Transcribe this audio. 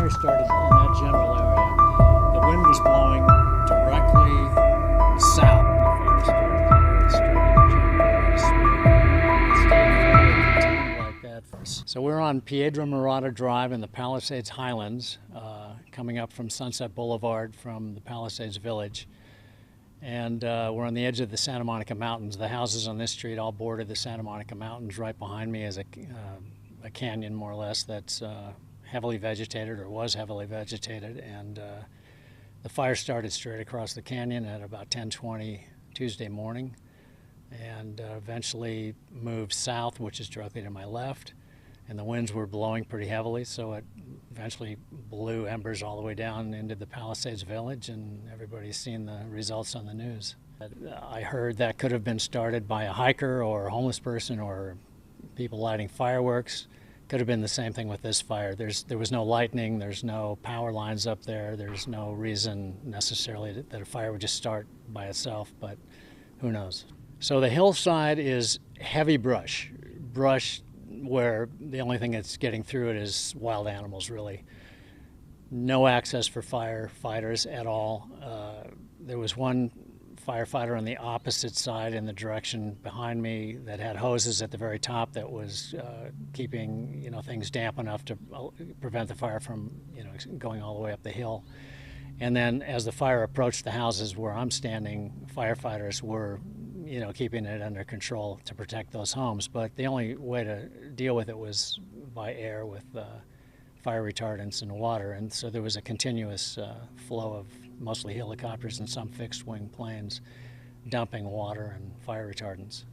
fire started in that general area. The wind was blowing directly south. So we're on Piedra Morada Drive in the Palisades Highlands, coming up from Sunset Boulevard from the Palisades Village. And we're on the edge of the Santa Monica Mountains. The houses on this street all border the Santa Monica Mountains. Right behind me is a canyon, more or less, that's heavily vegetated, or was heavily vegetated. And the fire started straight across the canyon at about 10:20 Tuesday morning, and eventually moved south, which is directly to my left. And the winds were blowing pretty heavily, so it eventually blew embers all the way down into the Palisades Village, and everybody's seen the results on the news. I heard that could have been started by a hiker or a homeless person or people lighting fireworks. Could have been the same thing with this fire. There was no lightning, there's no power lines up there, there's no reason necessarily that a fire would just start by itself, but who knows. So the hillside is heavy brush where the only thing that's getting through it is wild animals, really. No access for firefighters at all. There was one firefighter on the opposite side in the direction behind me that had hoses at the very top that was keeping things damp enough to prevent the fire from going all the way up the hill. And then as the fire approached the houses where I'm standing, firefighters were keeping it under control to protect those homes. But the only way to deal with it was by air with fire retardants and water. And so there was a continuous flow of mostly helicopters and some fixed wing planes dumping water and fire retardants.